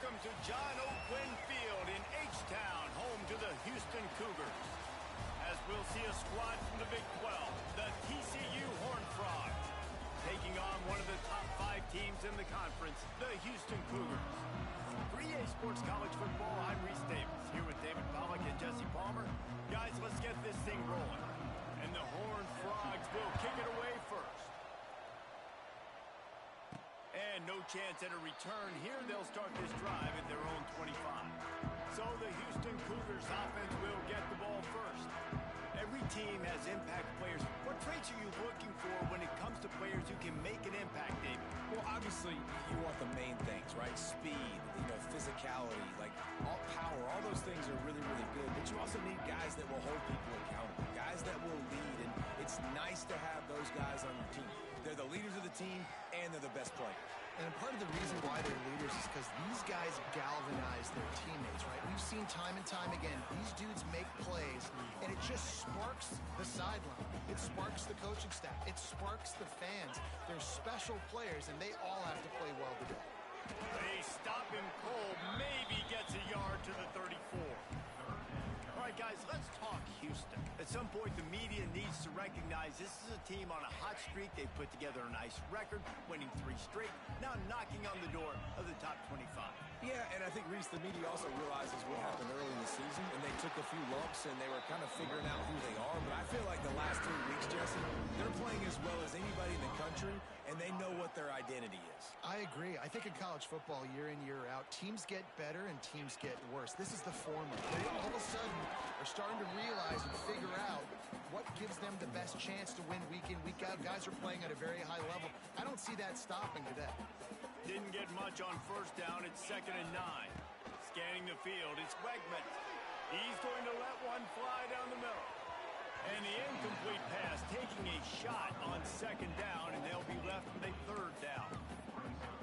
Welcome to John Oakwin Field in H-Town, home to the Houston Cougars. As we'll see a squad from the Big 12, the TCU Horned Frogs, taking on one of the top 5 teams in the conference, the Houston Cougars. 3A Sports College Football, I'm Reese Davis, here with David Pollack and Jesse Palmer. Guys, let's get this thing rolling. And the Horned Frogs will kick it away first. And no chance at a return here. They'll start this drive at their own 25. So the Houston Cougars offense will get the ball first. Every team has impact players. What traits are you looking for when it comes to players who can make an impact, David? Well, obviously, you want the main things, right? Speed, physicality, like all power. All those things are really, really good. But you also need guys that will hold people accountable, guys that will lead. And it's nice to have those guys on your team. They're the leaders of the team, and they're the best players. And part of the reason why they're leaders is because these guys galvanize their teammates, right? We've seen time and time again, these dudes make plays, and it just sparks the sideline. It sparks the coaching staff. It sparks the fans. They're special players, and they all have to play well today. They stop him cold, maybe gets a yard to the 34. All right, guys, let's talk Houston. At some point, the media needs to recognize this is a team on a hot streak. They've put together a nice record, winning 3 straight, now knocking on the door of the top 25. Yeah, and I think, Reese, the media also realizes what happened early in the season, and they took a few lumps, and they were kind of figuring out who they are. But I feel like the last 3 weeks, Jesse, they're playing as well as anybody in the country, and they know what their identity is. I agree. I think in college football, year in, year out, teams get better and teams get worse. This is the former. They all of a sudden are starting to realize and figure out what gives them the best chance to win week in, week out. Guys are playing at a very high level. I don't see that stopping today. Didn't get much on first down. It's 2nd and 9. Scanning the field, it's Wegman. He's going to let one fly down the middle. And the incomplete pass taking a shot on 2nd down, and they'll be left with a 3rd down.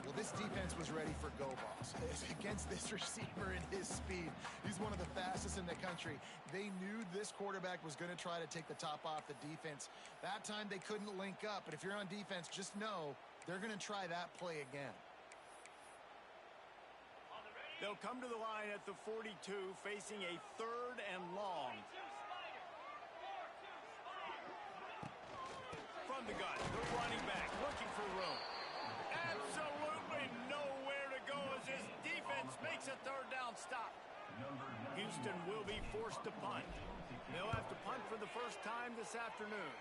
Well, this defense was ready for go balls. Against this receiver and his speed, he's one of the fastest in the country. They knew this quarterback was going to try to take the top off the defense. That time they couldn't link up, but if you're on defense, just know they're going to try that play again. They'll come to the line at the 42, facing a 3rd and long. From the gun, the running back looking for room. Absolutely nowhere to go as his defense makes a 3rd down stop. Houston will be forced to punt. They'll have to punt for the first time this afternoon.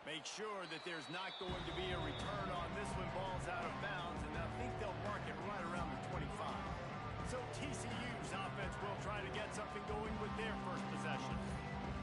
Make sure that there's not going to be a return on this when ball's out of bounds, and I think they'll mark it right around the 25. So TCU's offense will try to get something going with their first possession.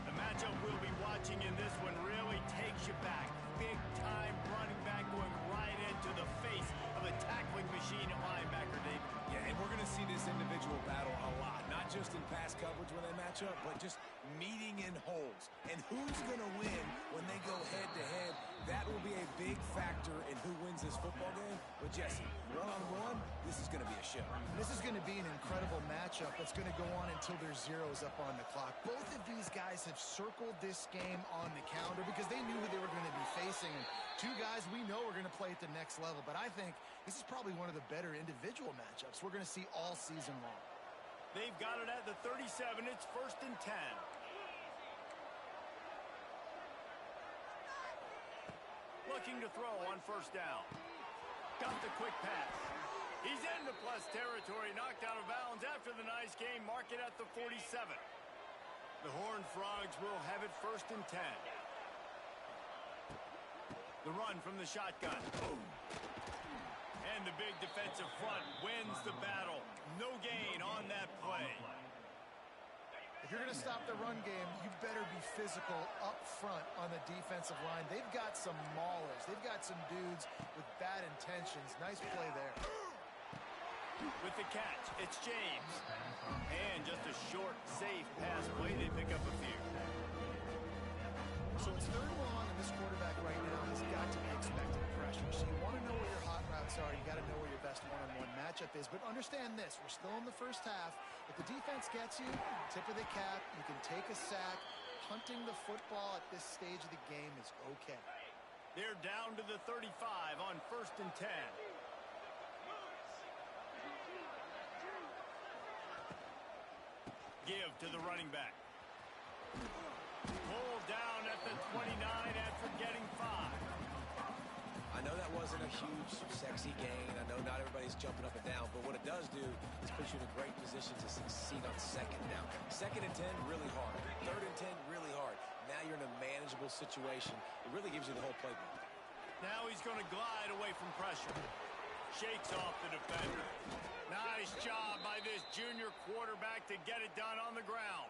The matchup we'll be watching in this one really takes you back. Big-time running back going right into the face of a tackling machine at linebacker, David. Yeah, and we're going to see this individual battle a lot, not just in pass coverage when they match up, but just meeting in holes. And who's going to win when they go head-to-head? That will be a big factor in who wins this football game. But, Jesse, one-on-one, this is going to be a show. This is going to be an incredible matchup that's going to go on until there's zeros up on the clock. Both of these guys have circled this game on the calendar because they knew who they were going to be facing. And 2 guys we know are going to play at the next level. But I think this is probably one of the better individual matchups we're going to see all season long. They've got it at the 37. It's 1st and 10. Looking to throw on 1st down. Got the quick pass. He's into plus territory, knocked out of bounds after the nice game. Mark it at the 47. The Horned Frogs will have it 1st and 10. The run from the shotgun. Boom. And the big defensive front wins the battle. No gain on that play. If you're going to stop the run game, you better be physical up front on the defensive line. They've got some maulers. They've got some dudes with bad intentions. Nice play there. With the catch, it's James. And just a short, safe pass play. They pick up a few. So it's 3rd and long, and this quarterback right now has got to be expecting pressure. So you want to know where your hot routes are. You got to know where your best one-on-one matchup is. But understand this, we're still in the first half. If the defense gets you, tip of the cap, you can take a sack. Punting the football at this stage of the game is okay. They're down to the 35 on 1st and 10. Give to the running back. Pulled down at the 29 after getting 5. I know that wasn't a huge, sexy gain. I know not everybody's jumping up and down, but what it does do is put you in a great position to succeed on second down. Second and 10, really hard. Third and 10, really hard. Now you're in a manageable situation. It really gives you the whole playbook. Now he's going to glide away from pressure. Shakes off the defender. Nice job by this junior quarterback to get it done on the ground.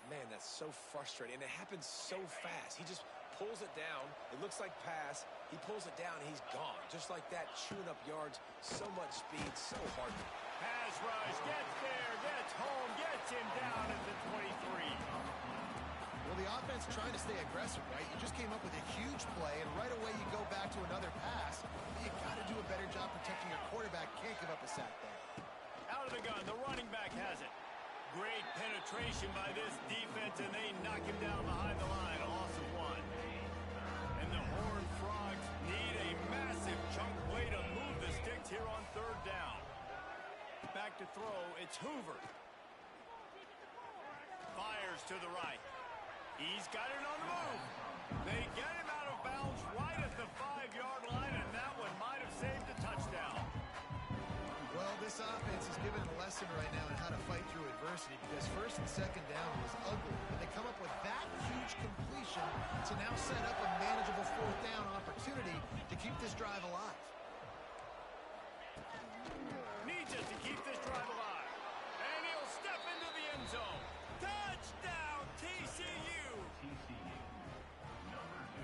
Man, that's so frustrating, and it happens so fast. He just pulls it down. It looks like pass. He pulls it down, and he's gone. Just like that, chewing up yards. So much speed, so hard. Pass rush, gets there, gets home, gets him down at the 23. Well, the offense trying to stay aggressive, right? You just came up with a huge play, and right away you go back to another pass. You got to do a better job protecting your quarterback. Can't give up a sack there. Out of the gun, the running back has it. Great penetration by this defense, and they knock him down behind the line. A loss of 1. And the Horned Frogs need a massive chunk play to move the sticks here on third down. Back to throw, it's Hoover. Fires to the right. He's got it on the move. They get him out of bounds right at the 5-yard line, and that one might have saved a touchdown. Well, this offense is given a lesson right now on how to fight through adversity, because first and second down was ugly, but they come up with that huge completion to now set up a manageable fourth down opportunity to keep this drive alive. Needs it to keep this drive alive. And he'll step into the end zone. Touchdown, TCU!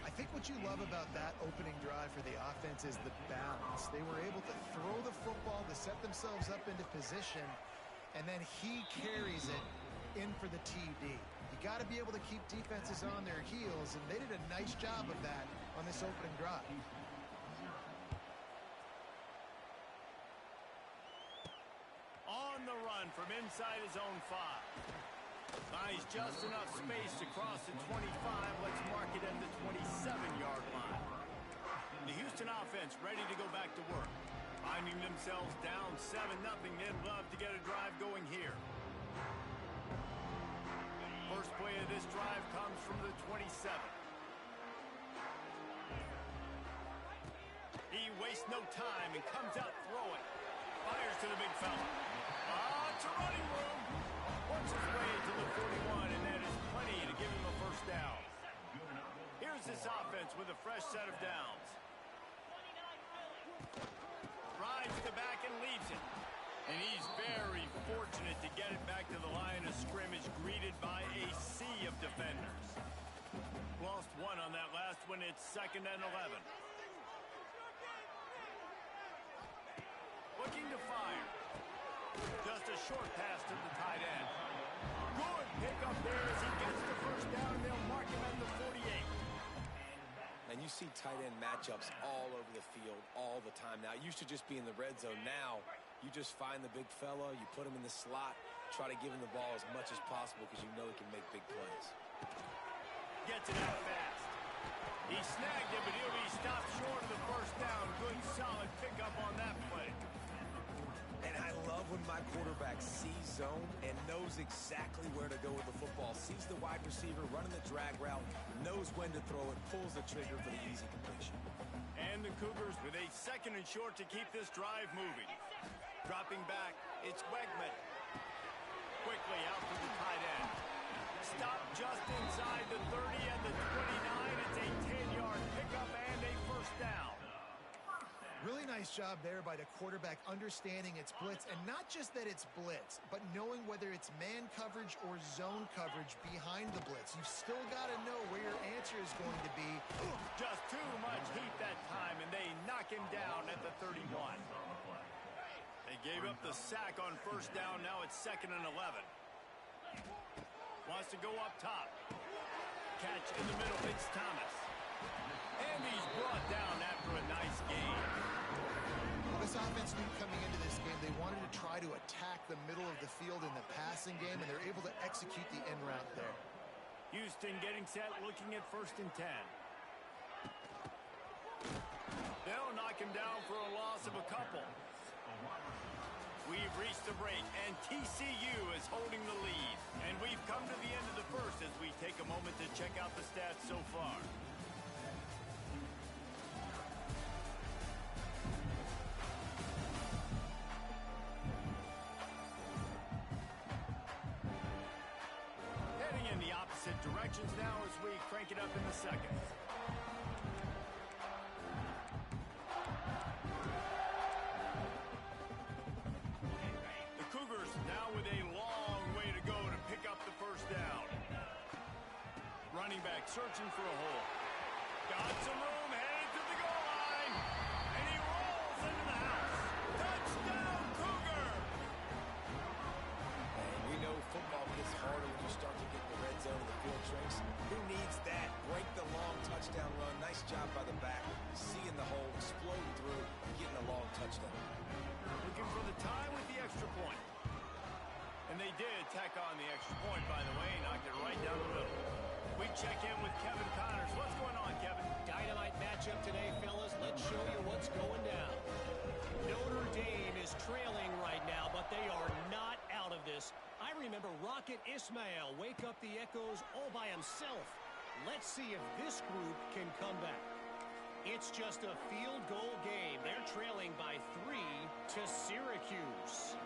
I think what you love about that opening drive for the offense is the balance. They were able to throw the football to set themselves up into position, and then he carries it in for the TD. You got to be able to keep defenses on their heels, and they did a nice job of that on this opening drive. On the run from inside his own 5. Buys just enough space to cross the 25. Let's mark it at the 27-yard line. The Houston offense ready to go back to work. Finding themselves down 7-0. They'd love to get a drive going here. First play of this drive comes from the 27. He wastes no time and comes out throwing. Fires to the big fella. It's a running room. Works his way to the 41, and that is plenty to give him a first down. Here's this offense with a fresh set of downs. Rides the back and leaves it. And he's very fortunate to get it back to the line of scrimmage, greeted by a sea of defenders. Lost 1 on that last one. It's 2nd and 11. Looking to fire. Just a short pass to the tight end. Good pickup there as he gets the first down. They'll mark him at the 48. And you see tight end matchups all over the field all the time. Now, it used to just be in the red zone. Now, you just find the big fella, you put him in the slot, try to give him the ball as much as possible because you know he can make big plays. Gets it out fast. He snagged it, but he'll be stopped short of the first down. Good, solid pickup on that play. And I love when my quarterback sees zone and knows exactly where to go with the football. Sees the wide receiver running the drag route, knows when to throw it, pulls the trigger for the easy completion. And the Cougars with a 2nd and short to keep this drive moving. Dropping back, it's Wegman. Quickly out to the tight end. Stop just inside the 30 and the 29. It's a 10-yard pickup and a first down. Really nice job there by the quarterback understanding it's blitz, and not just that it's blitz, but knowing whether it's man coverage or zone coverage behind the blitz. You've still got to know where your answer is going to be. Just too much heat that time, and they knock him down at the 31. They gave up the sack on first down. Now it's 2nd and 11. Wants to go up top. Catch in the middle. It's Thomas. And he's brought down after a nice gain. Well, this offense knew coming into this game they wanted to try to attack the middle of the field in the passing game, and they're able to execute the end route there. Houston getting set, looking at 1st and 10. They'll knock him down for a loss of a couple. We've reached the break, and TCU is holding the lead. And we've come to the end of the first as we take a moment to check out the stats so far. Heading in the opposite directions now as we crank it up in the second. Now with a long way to go to pick up the first down. Running back searching for a hole. Got some room, headed to the goal line. And he rolls into the house. Touchdown, Cougar! And we know football gets harder when you start to get in the red zone of the field, Trace. Who needs that? Break the long touchdown run. Nice job by the back. Seeing the hole, exploding through, getting a long touchdown. Looking for the tie with the extra point. And they did tack on the extra point, by the way, knocked it right down the middle. We check in with Kevin Connors. What's going on, Kevin? Dynamite matchup today, fellas. Let's show you what's going down. Notre Dame is trailing right now, but they are not out of this. I remember Rocket Ismail wake up the echoes all by himself. Let's see if this group can come back. It's just a field goal game. They're trailing by 3 to Syracuse.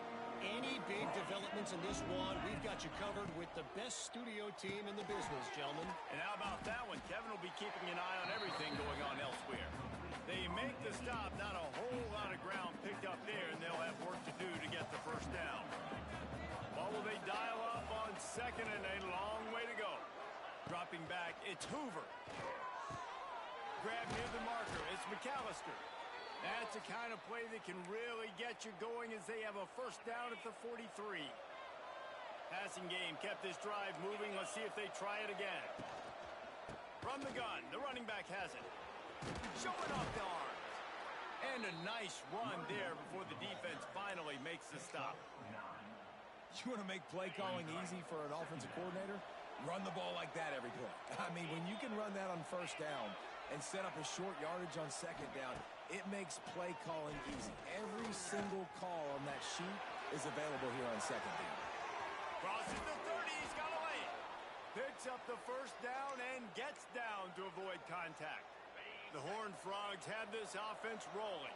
Any big developments in this one, we've got you covered with the best studio team in the business, gentlemen. And how about that one? Kevin will be keeping an eye on everything going on elsewhere. They make the stop, not a whole lot of ground picked up there, and they'll have work to do to get the first down. What will they dial up on second, and a long way to go. Dropping back, it's Hoover. Grab near the marker, it's McAllister. That's the kind of play that can really get you going as they have a first down at the 43. Passing game kept this drive moving. Let's see if they try it again. From the gun, the running back has it. Showing off the arms. And a nice run there before the defense finally makes the stop. You want to make play calling easy for an offensive coordinator? Run the ball like that every play. I mean, when you can run that on first down and set up a short yardage on second down, it makes play calling easy. Every single call on that sheet is available here on second down. Crosses the 30, he's got to lay it. Picks up the first down and gets down to avoid contact. The Horned Frogs have this offense rolling.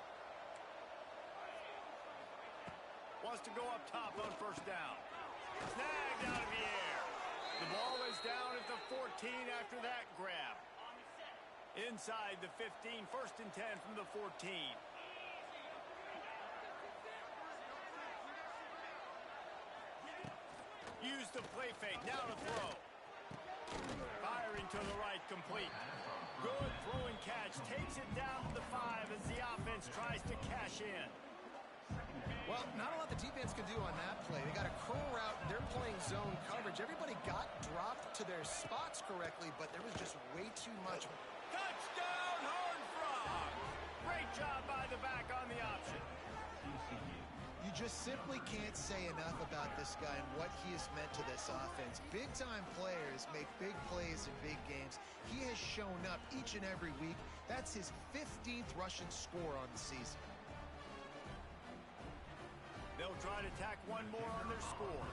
Wants to go up top on first down. Snagged out of the air. The ball is down at the 14 after that grab. Inside the 15, first and 10 from the 14. Use the play fake, now to throw. Firing to the right, complete. Good throw and catch, takes it down to the 5 as the offense tries to cash in. Well, not a lot the defense can do on that play. They got a curl route. They're playing zone coverage. Everybody got dropped to their spots correctly, but there was just way too much. Touchdown, Horned Frogs! Great job by the back on the option. You just simply can't say enough about this guy and what he has meant to this offense. Big-time players make big plays in big games. He has shown up each and every week. That's his 15th rushing score on the season. They'll try to tack one more on their score.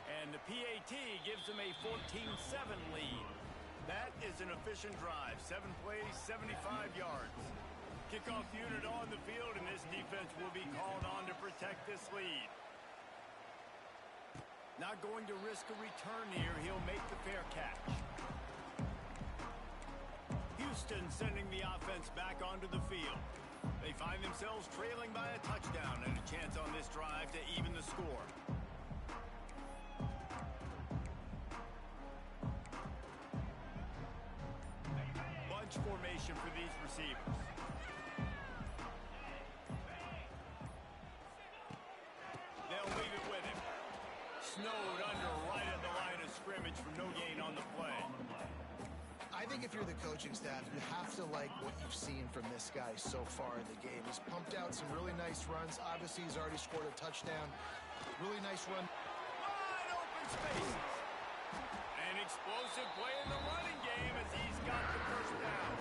And the PAT gives them a 14-7 lead. That is an efficient drive. 7 plays, 75 yards. Kickoff unit on the field, and this defense will be called on to protect this lead. Not going to risk a return here. He'll make the fair catch. Houston sending the offense back onto the field. They find themselves trailing by a touchdown and a chance on this drive to even the score. Bunch formation for these receivers. They'll leave it with him. Snowed under right at the line of scrimmage for no gain on the play. I think if you're the coaching staff, you have to like what you've seen from this guy so far in the game. He's pumped out some really nice runs. Obviously, he's already scored a touchdown. Really nice run. Wide open spaces. An explosive play in the running game as he's got the first down.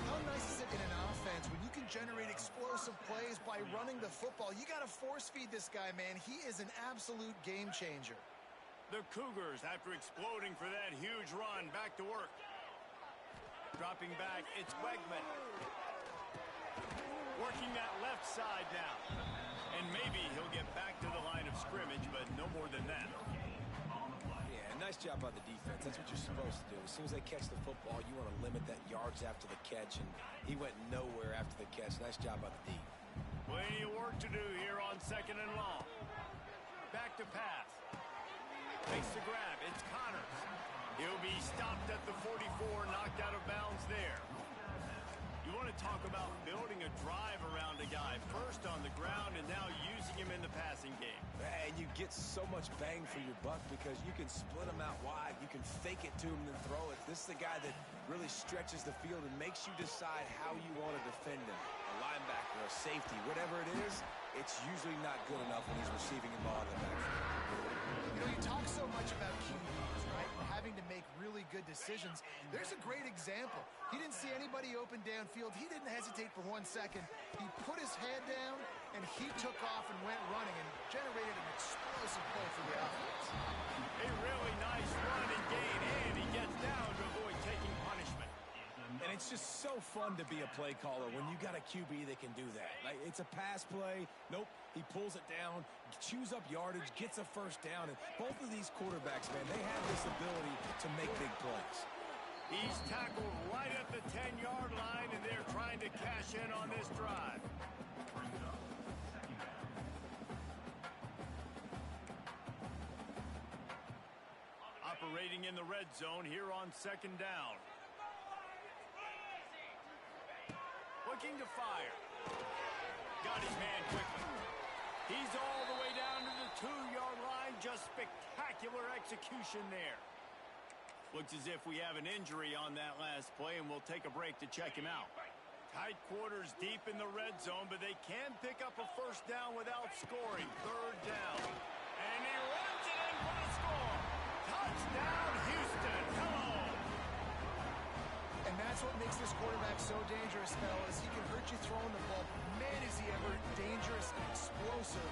How nice is it in an offense when you can generate explosive plays by running the football? You got to force feed this guy, man. He is an absolute game changer. The Cougars, after exploding for that huge run, back to work. Dropping back, it's Wegman. Working that left side now. And maybe he'll get back to the line of scrimmage, but no more than that. Yeah, nice job by the defense. That's what you're supposed to do. As soon as they catch the football, you want to limit that yards after the catch, and he went nowhere after the catch. Nice job by the D. Plenty of work to do here on 2nd and long. Back to pass. Makes the grab. It's Connors. He'll be stopped at the 44, knocked out of bounds there. You want to talk about building a drive around a guy, first on the ground and now using him in the passing game. And you get so much bang for your buck because you can split him out wide. You can fake it to him and then throw it. This is the guy that really stretches the field and makes you decide how you want to defend him. A linebacker, a safety, whatever it is, it's usually not good enough when he's receiving the ball in the backfield. You know, you talk so much about QBs, right? Having to make really good decisions. There's a great example. He didn't see anybody open downfield. He didn't hesitate for 1 second. He put his head down, and he took off and went running and generated an explosive play for the offense. A really nice run and gain, and he gets down to avoid taking punishment. And it's just so fun to be a play caller when you got a QB that can do that. Like, it's a pass play. Nope. He pulls it down, chews up yardage, gets a first down. And both of these quarterbacks, man, they have this ability to make big plays. He's tackled right at the 10-yard line, and they're trying to cash in on this drive. Operating in the red zone here on 2nd down. Looking to fire. Got his man quickly. He's all the way down to the 2-yard line. Just spectacular execution there. Looks as if we have an injury on that last play, and we'll take a break to check him out. Tight quarters deep in the red zone, but they can pick up a first down without scoring. 3rd down. And he runs it in for the score. Touchdown, Houston. Hello. And that's what makes this quarterback so dangerous, fellas. He can hurt you throwing the ball. Man, is he ever dangerous and explosive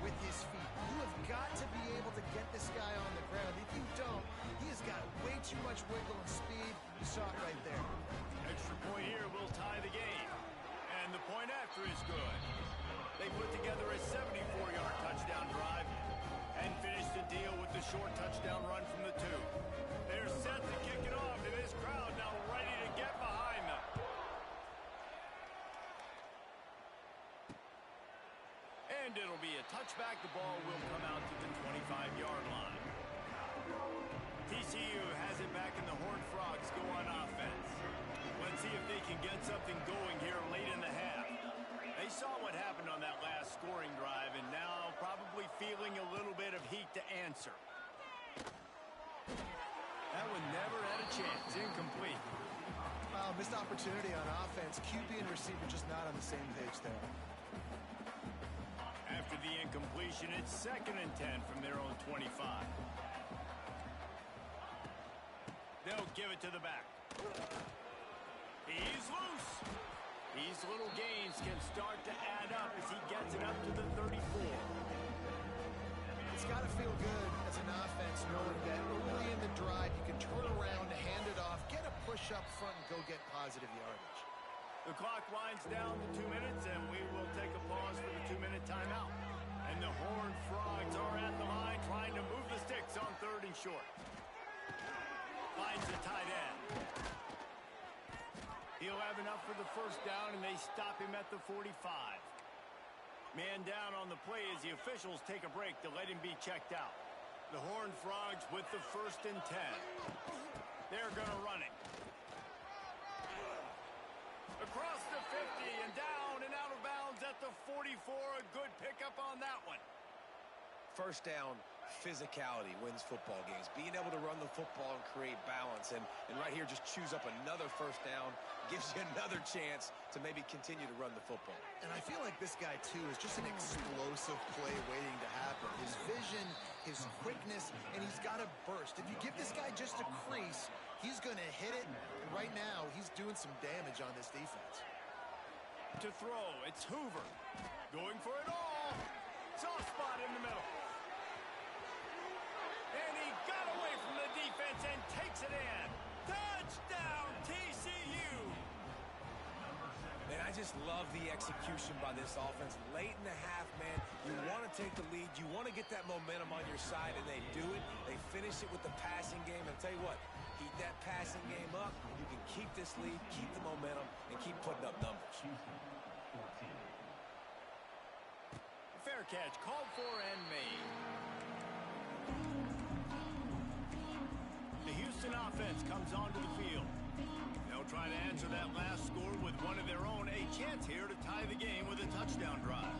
with his feet. You have got to be able to get this guy on the ground. If you don't, he has got way too much wiggle and speed. You saw it right there. Extra point here will tie the game. And the point after is good. They put together a 74-yard touchdown drive and finish the deal with the short touchdown run from the 2. They're set to kick it off, and this crowd now ready to get behind them. And it'll be a touchback. The ball will come out to the 25-yard line. TCU has it back, and the Horned Frogs go on offense. Let's see if they can get something going here late in the half. They saw what happened on that last scoring drive, and now probably feeling a little bit of heat to answer. That one never had a chance. Incomplete. Missed opportunity on offense. QB and receiver just not on the same page there. After the incompletion, it's 2nd and 10 from their own 25. They'll give it to the back. He's loose. These little gains can start to add up as he gets it up to the 34. It's got to feel good as an offense knowing that early in the drive you can turn around, hand it off, get a push up front, and go get positive yardage. The clock winds down to 2 minutes, and we will take a pause for the 2-minute timeout. And the Horned Frogs are at the line trying to move the sticks on 3rd and short. Finds the tight end. He'll have enough for the first down, and they stop him at the 45. Man down on the play as the officials take a break to let him be checked out. The Horned Frogs with the 1st and 10. They're going to run it. Across the 50 and down and out of bounds at the 44. A good pickup on that one. First down, physicality wins football games. Being able to run the football and create balance. And right here, just choose up another first down. Gives you another chance to maybe continue to run the football. And I feel like this guy, too, is just an explosive play waiting to happen. His vision, his quickness, and he's got a burst. If you give this guy just a crease, He's going to hit it. And right now, he's doing some damage on this defense. To throw, it's Hoover. Going for it all. Soft spot in the middle. And he got away from the defense and takes it in. Touchdown, TCU. Man, I just love the execution by this offense. Late in the half, man, you want to take the lead. You want to get that momentum on your side, and they do it. They finish it with the passing game. And I'll tell you what, keep that passing game up. You can keep this lead, keep the momentum, and keep putting up numbers. Fair catch, called for and made. The Houston offense comes onto the field. They'll try to answer that last score with one of their own. A chance here to tie the game with a touchdown drive.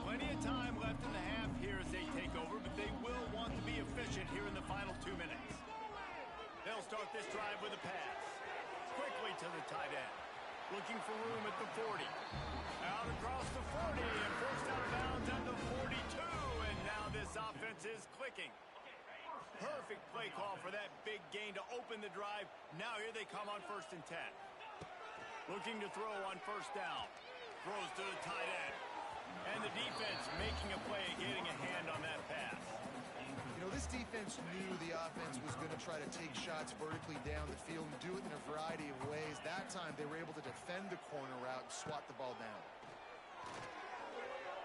Plenty of time left in the half here as they take over, but they will want to be efficient here in the final 2 minutes. They'll start this drive with a pass. Quickly to the tight end. Looking for room at the 40. Out across the 40 and forced out of bounds at the 42. And now this offense is clicking. Perfect play call for that big gain to open the drive. Now here they come on 1st and 10. Looking to throw on 1st down. Throws to the tight end. And the defense making a play, getting a hand on that pass. You know, this defense knew the offense was going to try to take shots vertically down the field and do it in a variety of ways. That time, they were able to defend the corner route and swat the ball down.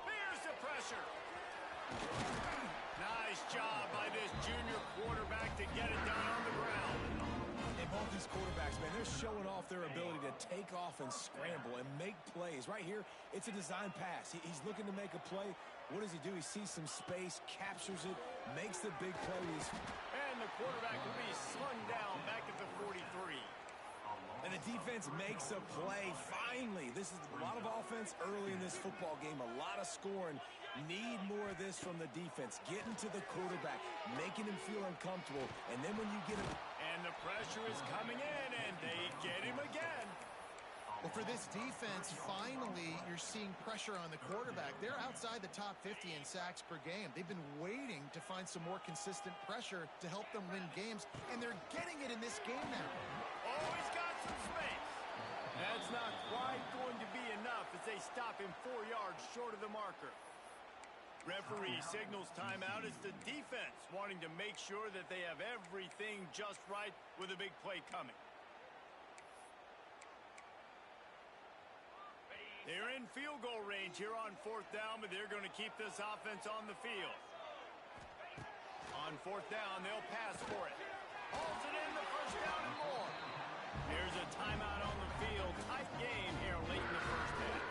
Here's the pressure. Nice job by this junior quarterback to get it down on the ground. And both these quarterbacks, man, they're showing off their ability to take off and scramble and make plays. Right here, it's a design pass. He's looking to make a play. What does he do? He sees some space, captures it, makes the big play. And the quarterback will be slung down back at the 43. And the defense makes a play. Finally, this is a lot of offense early in this football game, a lot of scoring. Need more of this from the defense. Getting to the quarterback, making him feel uncomfortable, and then when you get him... And the pressure is coming in, and they get him again. Well, for this defense, finally, you're seeing pressure on the quarterback. They're outside the top 50 in sacks per game. They've been waiting to find some more consistent pressure to help them win games, and they're getting it in this game now. Oh, he's got some space. That's not quite going to be enough as they stop him 4 yards short of the marker. Referee signals timeout as the defense wanting to make sure that they have everything just right with a big play coming. They're in field goal range here on 4th down, but they're going to keep this offense on the field. On 4th down, they'll pass for it. Hauls it in the 1st down and more. There's a timeout on the field. Tight game here late in the 1st half.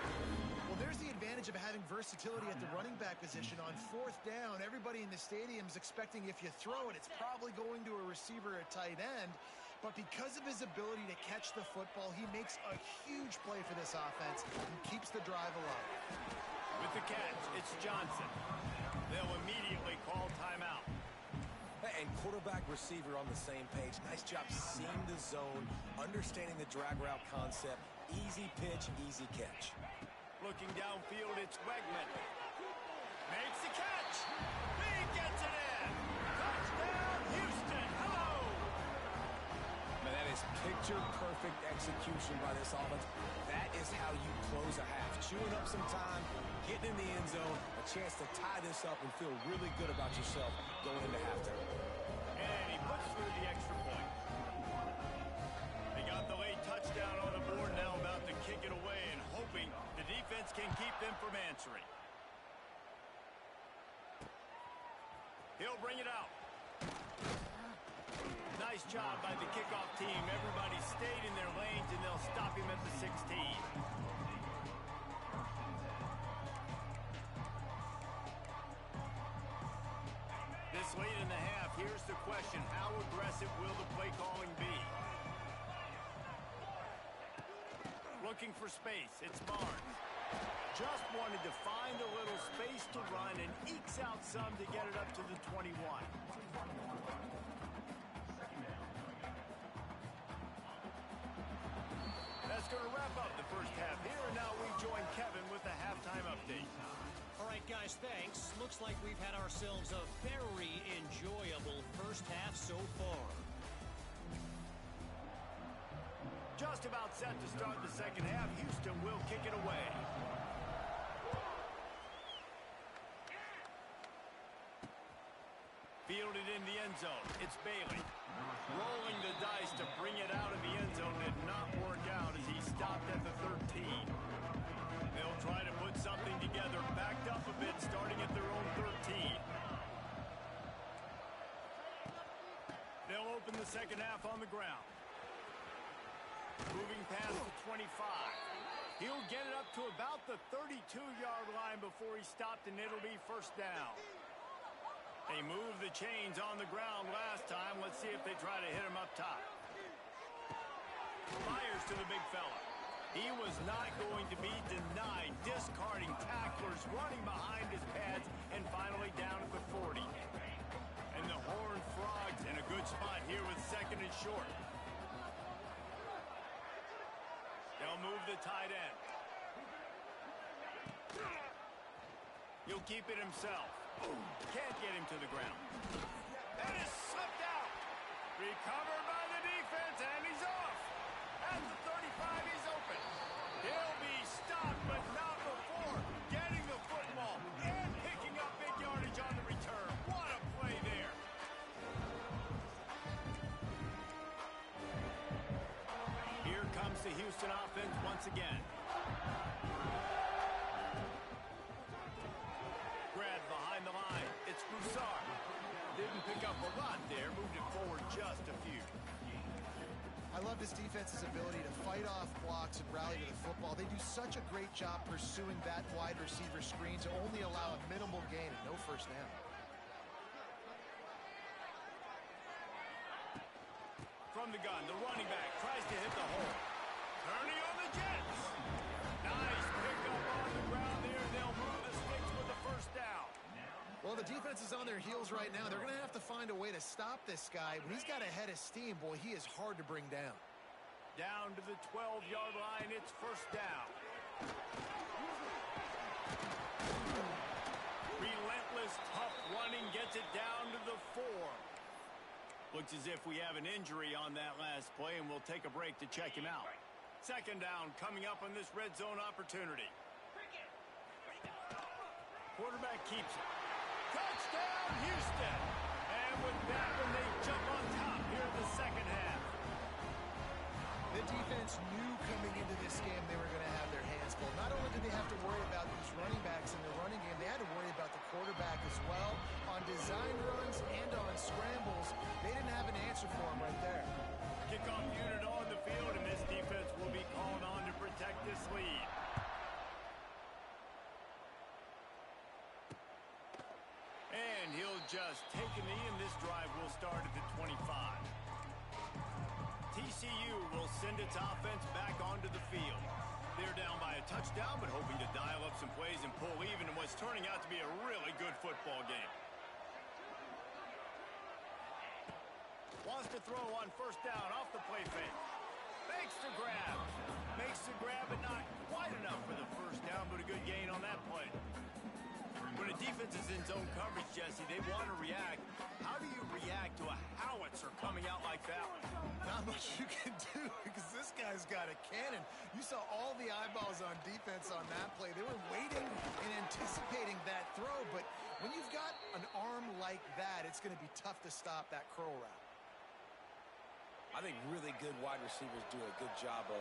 Well, there's the advantage of having versatility at the running back position. On 4th down, everybody in the stadium is expecting if you throw it, it's probably going to a receiver at tight end. But because of his ability to catch the football, he makes a huge play for this offense and keeps the drive alive. With the catch, it's Johnson. They'll immediately call timeout. And quarterback receiver on the same page. Nice job seeing the zone, understanding the drag route concept. Easy pitch, easy catch. Looking downfield, it's Wegman. Makes the catch. He gets it in. Touchdown, Houston. Hello. Man, that is picture-perfect execution by this offense. That is how you close a half. Chewing up some time, getting in the end zone, a chance to tie this up and feel really good about yourself going into halftime. And he puts through the extra point. They got the late touchdown on the board, now about to kick it away and hoping the defense can keep them from answering. He'll bring it out. Nice job by the kickoff team. Everybody stayed in their lanes, and they'll stop him at the 16. This late in the half, here's the question. How aggressive will the play calling be? Looking for space. It's Barnes. Just wanted to find a little space to run and ekes out some to get it up to the 21. That's going to wrap up the first half here, and now we join Kevin with the halftime update. All right, guys, thanks. Looks like we've had ourselves a very enjoyable first half so far. Just about set to start the second half. Houston will kick it away. Fielded in the end zone. It's Bailey. Rolling the dice to bring it out of the end zone did not work out as he stopped at the 13. They'll try to put something together, backed up a bit, starting at their own 13. They'll open the second half on the ground. Moving past the 25. He'll get it up to about the 32-yard line before he stopped, and it'll be first down. They moved the chains on the ground last time. Let's see if they try to hit him up top. Fires to the big fella. He was not going to be denied, discarding tacklers, running behind his pads, and finally down at the 40. And the Horned Frogs in a good spot here with second and short. They'll move the tight end. He'll keep it himself. Can't get him to the ground. That is slipped out. Recovered by the defense, and he's off. At the 35, he's open. He'll be stopped, but not before getting the football and picking up big yardage on the return. What a play there. Here comes the Houston offense once again. Grab behind the line. It's Broussard. Didn't pick up a lot there. Moved it forward just a few. I love this defense's ability to fight off blocks and rally to the football. They do such a great job pursuing that wide receiver screen to only allow a minimal gain and no first down. From the gun, the running back tries to hit the hole. Turning on the Jets. Nice pickup on the ground there. They'll move the sticks with the first down. Well, the defense is on their heels right now. They're going to have to find a way to stop this guy. When he's got a head of steam, boy, he is hard to bring down. Down to the 12-yard line, it's first down. Relentless, tough running gets it down to the 4. Looks as if we have an injury on that last play, and we'll take a break to check him out. Second down coming up on this red zone opportunity. Quarterback keeps it. Touchdown, Houston! And with that one, they jump on top here in the second half. The defense knew coming into this game they were going to have their hands full. Not only did they have to worry about these running backs in the running game, they had to worry about the quarterback as well. On design runs and on scrambles, they didn't have an answer for him right there. Kickoff unit on the field, and this defense will be called on to protect this lead. And he'll just take a knee, and this drive will start at the 25. TCU will send its offense back onto the field. They're down by a touchdown, but hoping to dial up some plays and pull even in what's turning out to be a really good football game. Wants to throw on first down off the play fake. Makes the grab. Makes the grab, but not quite enough for the first down, but a good gain on that play. When a defense is in zone coverage, Jesse, they want to react. How do you react to a howitzer coming out like that one? Not much you can do because this guy's got a cannon. You saw all the eyeballs on defense on that play. They were waiting and anticipating that throw, but when you've got an arm like that, it's going to be tough to stop that curl route. I think really good wide receivers do a good job of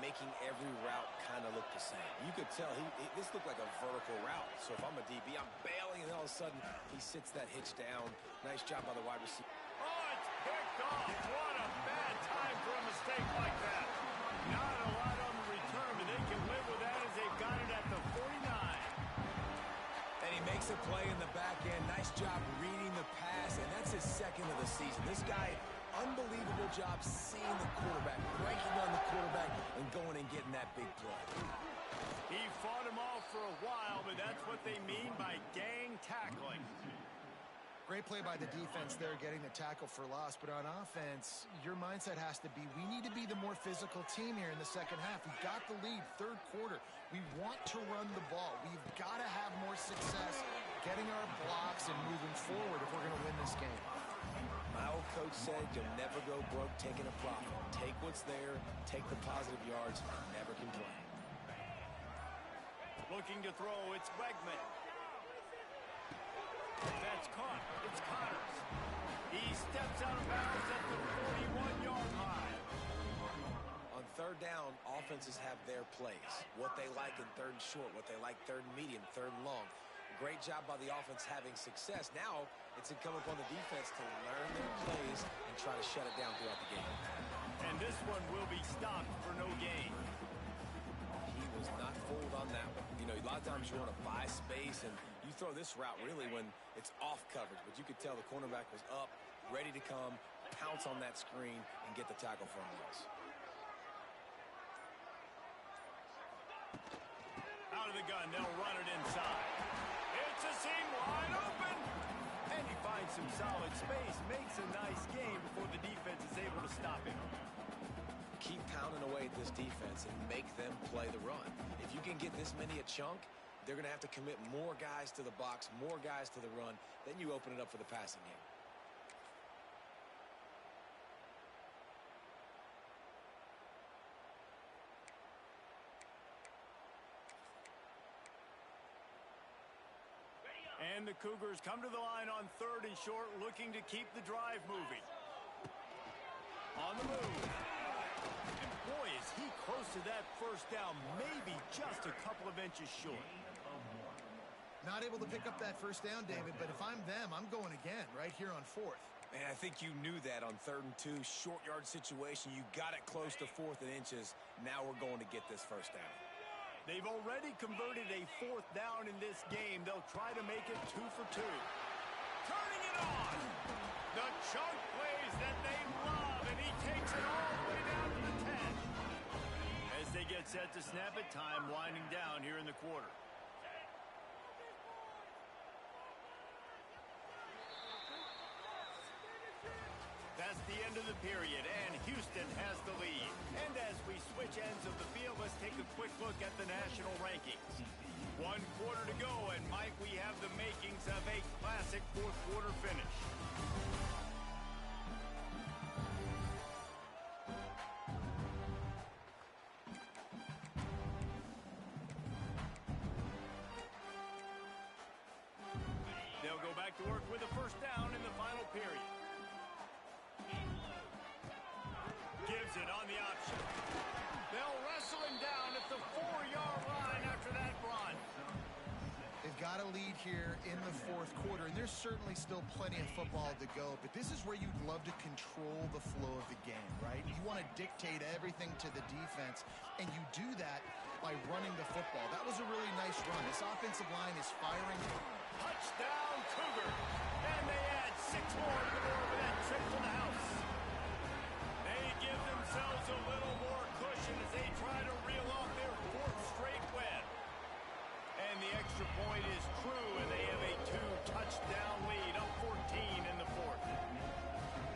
making every route kind of look the same. You could tell this looked like a vertical route. So if I'm a DB, I'm bailing, and all of a sudden he sits that hitch down. Nice job by the wide receiver. Oh, it's picked off. What a bad time for a mistake like that. Not a lot on the return, but they can live with that as they've got it at the 49. And he makes a play in the back end. Nice job reading the pass, and that's his second of the season. This guy, unbelievable job seeing the quarterback, breaking on the quarterback, and going and getting that big play. He fought him off for a while, but that's what they mean by gang tackling. Great play by the defense there, getting the tackle for loss. But on offense, your mindset has to be, we need to be the more physical team here in the second half. We've got the lead, third quarter. We want to run the ball. We've got to have more success getting our blocks and moving forward if we're going to win this game. My old coach said you'll never go broke taking a profit. Take what's there, take the positive yards, and never complain. Looking to throw, it's Wegman. That's caught. It's Connors. He steps out of bounds at the 41-yard line. On third down, offenses have their plays. What they like in third and short, what they like third and medium, third and long. Great job by the offense having success. Now it's incumbent upon the defense to learn their plays and try to shut it down throughout the game. And this one will be stopped for no gain. He was not fooled on that one. You know, a lot of times you want to buy space, and you throw this route really when it's off coverage. But you could tell the cornerback was up, ready to come, pounce on that screen, and get the tackle for him. Out of the gun, they'll run it inside. It's a seam wide open. And he finds some solid space, makes a nice game before the defense is able to stop him. Keep pounding away at this defense and make them play the run. If you can get this many a chunk, they're going to have to commit more guys to the box, more guys to the run. Then you open it up for the passing game. And the Cougars come to the line on third and short, looking to keep the drive moving. On the move. And boy, is he close to that first down, maybe just a couple of inches short. Not able to pick up that first down, David, but if I'm them, I'm going again right here on fourth. Man, I think you knew that on 3rd and 2, short yard situation. You got it close to 4th and inches. Now we're going to get this first down. They've already converted a 4th down in this game. They'll try to make it 2 for 2. Turning it on. The chunk plays that they love, and he takes it all the way down to the 10. As they get set to snap it, time winding down here in the quarter. That's the end of the period, and Houston has the lead. And as we switch ends of the field, let's take a quick look at the national rankings. 1 quarter to go, and Mike, we have the makings of a classic fourth quarter finish. They'll go back to work with a first down in the final period. Gives it on the option. They'll wrestle him down at the 4-yard line after that run. They've got a lead here in the fourth quarter, and there's certainly still plenty of football to go, but this is where you'd love to control the flow of the game, right? You want to dictate everything to the defense, and you do that by running the football. That was a really nice run. This offensive line is firing. Touchdown, Cougar. And they add 6 more to the board with that trip to the house. They give themselves a little more cushion as they try to reel off their 4th straight win. And the extra point is true, and they have a 2-touchdown lead, up 14 in the 4th.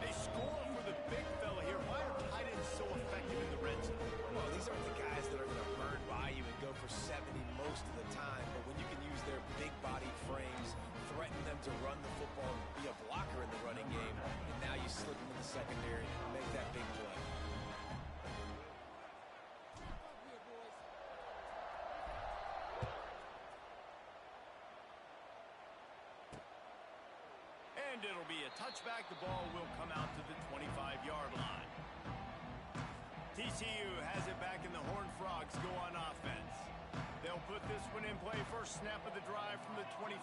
They score for the big fella here. Why are tight ends so effective in the red zone? Well, these aren't the guys that are going to burn by you and go for 70 most of the time, but when you can use their big-bodied frames, threaten them to run the football and be a blocker in the running game, and now you slip them in the secondary and make that big play. And it'll be a touchback. The ball will come out to the 25-yard line. TCU has it back, and the Horned Frogs go on offense. They'll put this one in play. First snap of the drive from the 25.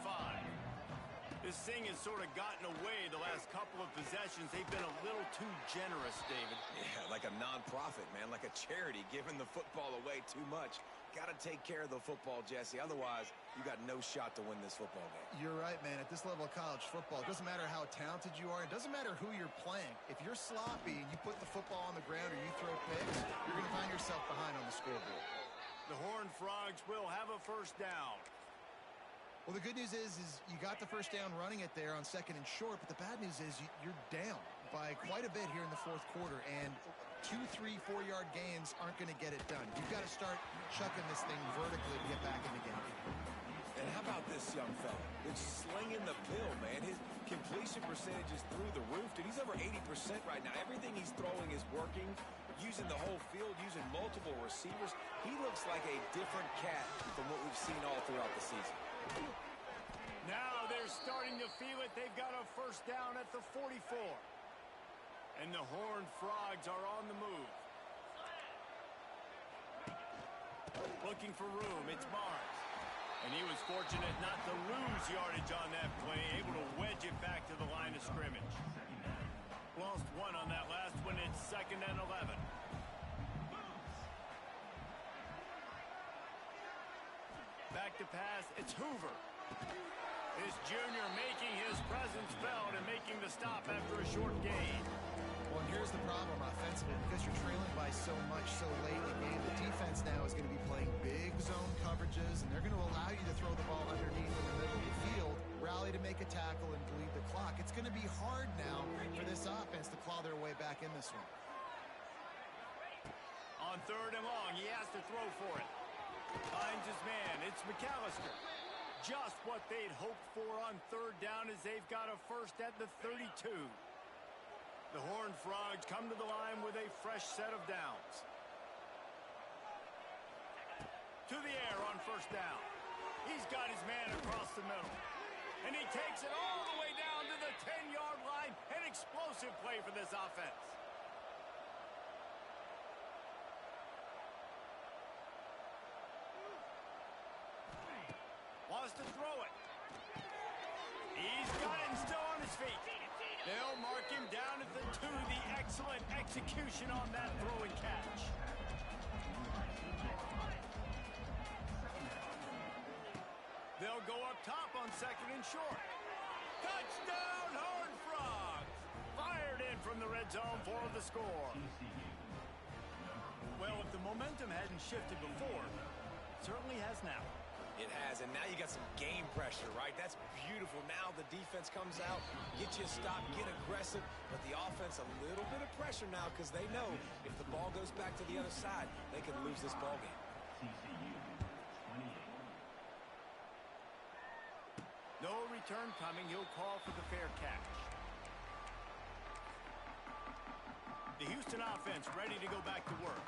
This thing has sort of gotten away the last couple of possessions. They've been a little too generous, David. Yeah, like a non-profit, man, like a charity, giving the football away too much. Got to take care of the football, Jesse. Otherwise, you got no shot to win this football game. You're right, man. At this level of college football, it doesn't matter how talented you are. It doesn't matter who you're playing. If you're sloppy and you put the football on the ground or you throw picks, you're going to find yourself behind on the scoreboard. The Horned Frogs will have a first down. Well, the good news is you got the first down running it there on 2nd and short, but the bad news is you're down by quite a bit here in the fourth quarter, and 2, 3, 4-yard gains aren't going to get it done. You've got to start chucking this thing vertically to get back in the game. And how about this young fella? It's slinging the pill, man. His completion completion percentage is through the roof, dude. He's over 80% right now. Everything he's throwing is working, using the whole field, using multiple receivers. He looks like a different cat from what we've seen all throughout the season. Now they're starting to feel it. They've got a first down at the 44. And the Horned Frogs are on the move. Looking for room. It's Barnes. And he was fortunate not to lose yardage on that play, able to wedge it back to the line of scrimmage. Lost one on that last one. It's 2nd and 11. Back to pass. It's Hoover. This junior making his presence felt and making the stop after a short gain. Well, and here's the problem offensively. Because you're trailing by so much so late in the game, the defense now is going to be playing big zone coverages, and they're going to allow you to throw the ball underneath in the middle of the field, rally to make a tackle, and bleed the clock. It's going to be hard now for this offense to claw their way back in this one. On 3rd and long, he has to throw for it. Finds his man. It's McAllister. Just what they'd hoped for on 3rd down as they've got a first at the 32. The Horned Frogs come to the line with a fresh set of downs. To the air on 1st down. He's got his man across the middle. And he takes it all the way down to the 10-yard line. An explosive play for this offense. Wants to throw it. He's got it and still on his feet. They'll mark him down at the 2. The excellent execution on that throw and catch. They'll go up top on 2nd and short. Touchdown, Horned Frogs! Fired in from the red zone for the score. Well, if the momentum hadn't shifted before, it certainly has now. It has, and now you got some game pressure, right? That's beautiful. Now the defense comes out, get you a stop, get aggressive, but the offense a little bit of pressure now because they know if the ball goes back to the other side, they can lose this ball game. No return coming. He'll call for the fair catch. The Houston offense ready to go back to work.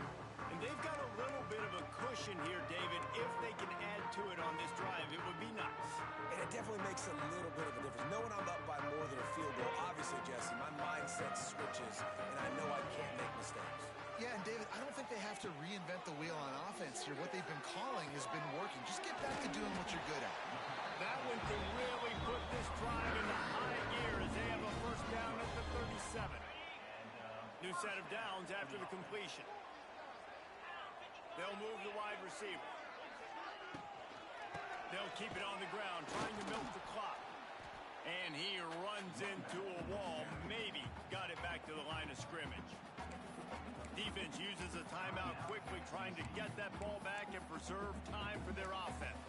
And they've got a little bit of a cushion here, David. If they can add to it on this drive, it would be nice. And it definitely makes a little bit of a difference. Knowing I'm up by more than a field goal, obviously, Jesse, my mindset switches, and I know I can't make mistakes. Yeah, and David, I don't think they have to reinvent the wheel on offense here. What they've been calling has been working. Just get back to doing what you're good at. That one can really put this drive into high gear as they have a first down at the 37. New set of downs after the completion. They'll move the wide receiver. They'll keep it on the ground, trying to milk the clock. And he runs into a wall. Maybe got it back to the line of scrimmage. Defense uses a timeout quickly, trying to get that ball back and preserve time for their offense.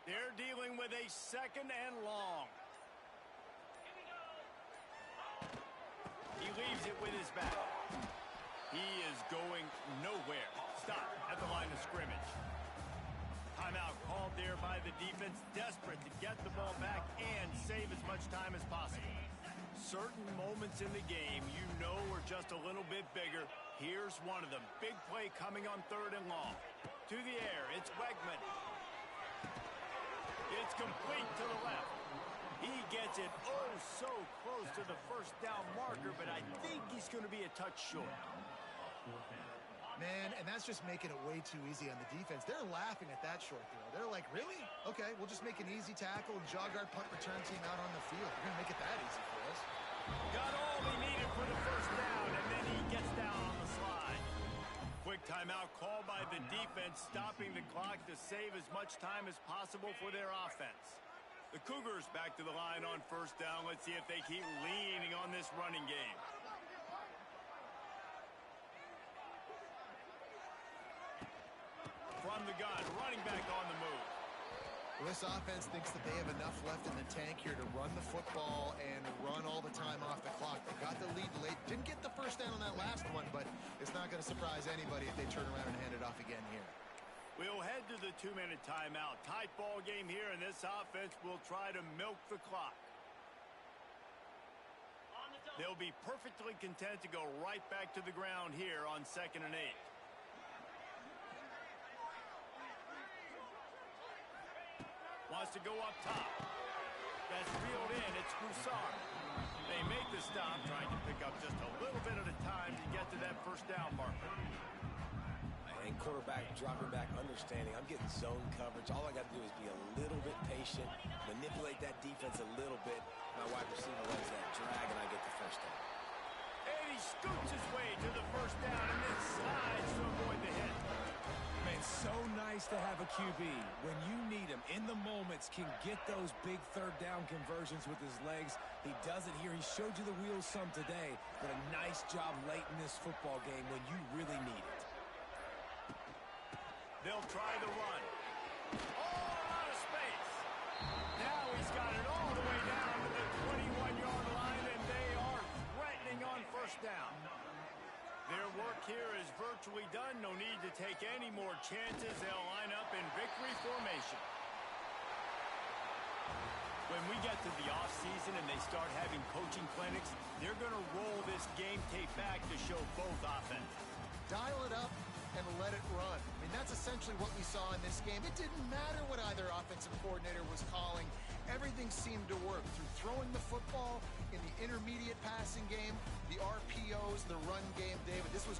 They're dealing with a 2nd and long. He leaves it with his back. He is going nowhere. Stop at the line of scrimmage. Timeout called there by the defense, desperate to get the ball back and save as much time as possible. Certain moments in the game you know are just a little bit bigger. Here's one of them. Big play coming on 3rd and long. To the air, it's Wegman. It's complete to the left. He gets it oh so close to the first down marker, but I think he's going to be a touch short. Man, and that's just making it way too easy on the defense. They're laughing at that short throw. They're like, really? Okay, we'll just make an easy tackle and jog our punt return team out on the field. We're going to make it that easy for us. Got all they needed for the first down, and then he gets down on the slide. Quick timeout called by the defense, stopping the clock to save as much time as possible for their offense. The Cougars back to the line on first down. Let's see if they keep leaning on this running game. From the gun, running back on the move. Well, this offense thinks that they have enough left in the tank here to run the football and run all the time off the clock. They got the lead last one, but it's not going to surprise anybody if they turn around and hand it off again here. We'll head to the 2-minute timeout. Tight ball game here, and this offense will try to milk the clock. They'll be perfectly content to go right back to the ground here on 2nd and 8. Wants to go up top. That's reeled in. It's Broussard. They make the stop, trying to pick up just a little bit at a time to get to that first down marker. And quarterback dropping back, understanding I'm getting zone coverage. All I got to do is be a little bit patient, manipulate that defense a little bit. My wide receiver runs that drag, and I get the first down. And he scoots his way to the first down and then slides to avoid the hit. Man, so nice to have a QB. When you need him in the moments, can get those big third down conversions with his legs. He does it here. He showed you the wheels some today, but a nice job late in this football game when you really need it. They'll try the run. Oh, out of space. Now he's got it all the way down to the 21-yard line, and they are threatening on first down. Their work here is virtually done. No need to take any more chances. They'll line up in victory formation. When we get to the offseason and they start having coaching clinics, they're going to roll this game tape back to show both offenses. Dial it up and let it run. I mean, that's essentially what we saw in this game. It didn't matter what either offensive coordinator was calling. Everything seemed to work through throwing the football in the intermediate passing game, the RPOs, the run game, David. This was